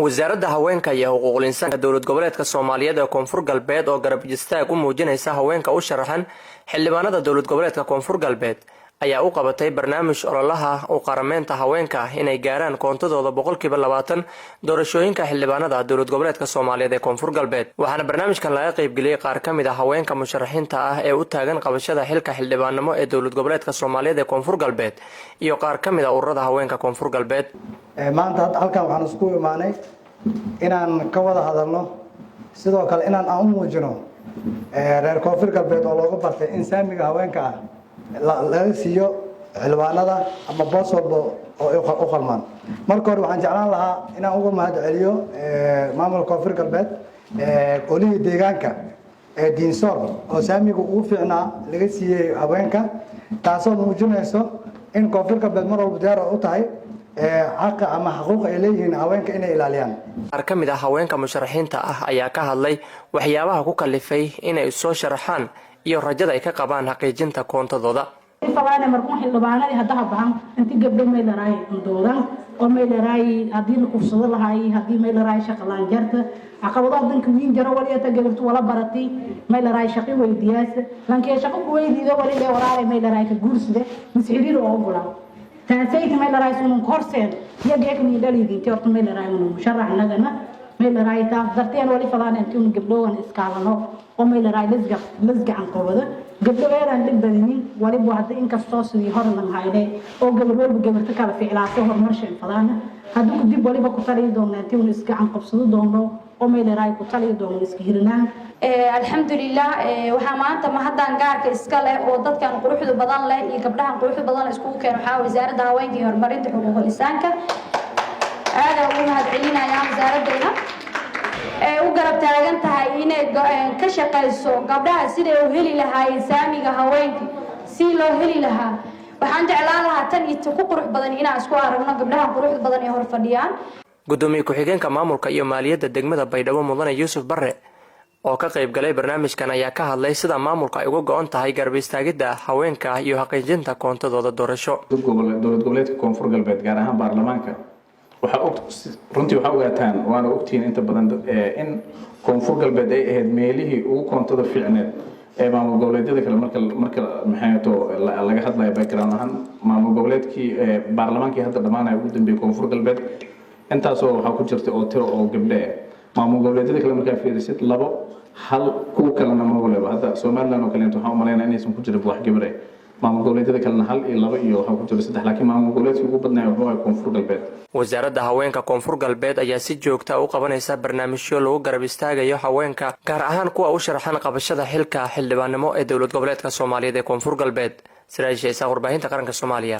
Wasaaradda Haweenka iyo Xuquuql insaanka dowlad goboleedka Soomaaliyeed ee Koofur Galbeed oo garab istaag u muujinaysa haweenka u sharaxan xilldhibaanada dowlad goboleedka Koofur Galbeed ayaa u qabatay barnaamij ololaha u qarameynta haweenka inay gaaraan koontadooda 20% doorashooyinka xildhibaanada dowlad goboleedka Soomaaliyeed ee Koofur Galbeed waxaana barnaamijkan laga qayb galiyay qaar kamid ah haweenka musharaxiinta ah ee u taagan qabashada xilka xildhibaanimo ee dowlad goboleedka Soomaaliyeed ee Koofur Galbeed iyo qaar kamid ah ururada haweenka Koofur Galbeed maanta halkan waxaan isku imaanay inaan ka wada hadalno sidoo kale inaan u muujino reer Koofur Galbeed oo looga bartay insaanka haweenka laga siiyo xilwaanada ama boos walba oo u qalmaan marka hore waxaan jeclaan lahaa inaan uga mahadceliyo Maamulka Koofur Galbeed olii deegaanka diinsoor oo saamiga ugu fiicnaa laga siiyay haweenka taasoo muujinayso in Koofur Galbeed mar walba diyaar u tahay xaq ama xuquuq ay leeyihiin haweenka inay ilaaliyaan qaar kamid ah haweenka musharaxiinta ah ayaa ka hadlay waxyaabaha ku kalifay inay soo sharaxaan iyo rajada ay ka qabaan xaqiijinta koontadooda فوانا مركون xildhibaanadii hadaha bahan intii gabdho meel raay doodan oo meel raay hadii ku fursado lahaay hadii meel raay shaqo laan jarta caqabadaha danka wiin jaro waliyada gabadhu wala baratay meel raay shaqo weydiyaas lankii shaqo ku weydiido wali waraare meel raay ka guursade mas'uuliyiin oo ogolaa taasayt meel raay soo korseed yageek ni dhaliidii horta meel raay uu sharaxnadana meel raay taa darteen wali fadaana intii gabdhowan iskaalano oo meel raay lasgacan qabada gabdhaweeran dhibadinin wali buu hadda in kastoo sidii hor lan hayday oo gabarta kala ficilaaso horumarshin fadaana haddii dib waliba ku taliyo doonaatii uu iskacan qabsado doono oo meel raay ku taliyo doono iska hirnaan alxamdulillah waxa maanta ma haddaan gaarka iska leh oo dadkan quruxda badan leh iyo gabdhahan quruxda badan isku keen waxa wasaaradda haweenka iyo horumarinta xuquuql insaanka aad ugu mahadcelinayaan wasaaraddeena u garab taagan tahay inay ka shaqeyso gabdhaha sidii u heli lahaayeen saamiga haweenka si loo heli lahaa waxaan jeclaan lahaa tan iyo ku qurux badan inaan isku aragno gabdhaha quruxda badan ee hor fadhiyaan gudoomiye ku-xigeenka maamulka iyo maaliyadda degmada Baydhabo Mudane Yuusuf Barre oo ka qayb galay barnaamijkan ayaa ka hadlay sida maamulka ay uga go'an tahay garab istaagidda haweenka iyo xaqiijinta koontadooda doorasho dowlad goboleedka Koofur Galbeed gaar ahaan baarlamaanka runtii waxa ogaataan waana ogtiin inta badan in Koofur Galbeed ay ahayd meelihii ugu koontada fiicneed ee maamul goboleedyada kale marka maxayto laga hadlayo background ahaan maamul goboleedkii baarlamaankii hadda dhamaanay ugu dambeeyay Koofur Galbeed intaasoo waxa ku jirtay oo tiro oo gabdho maamul goboleedyada kale marka fiirisid labo hal ku kalena ma waliba hadda Soomaaliland oo kale waxa u maleynaa inaysan ku jirin wax gabar maamul goboleedyada kalena hal iyo laba iyo waxa ku jira saddex laakiin maamul goboleedkii ugu badnaa waa Koofur Galbeed Wasaaradda Haweenka Koofur Galbeed ayaa si joogto ah u qabanaysa barnaamijyo lagu garab istaagayo haweenka gaar ahaan kuwa u sharaxan qabashada xilka xildhibaanimo ee dowlad goboleedka Soomaaliyeed ee Koofur Galbeed siraajaysa warbaahinta qaranka Soomaaliya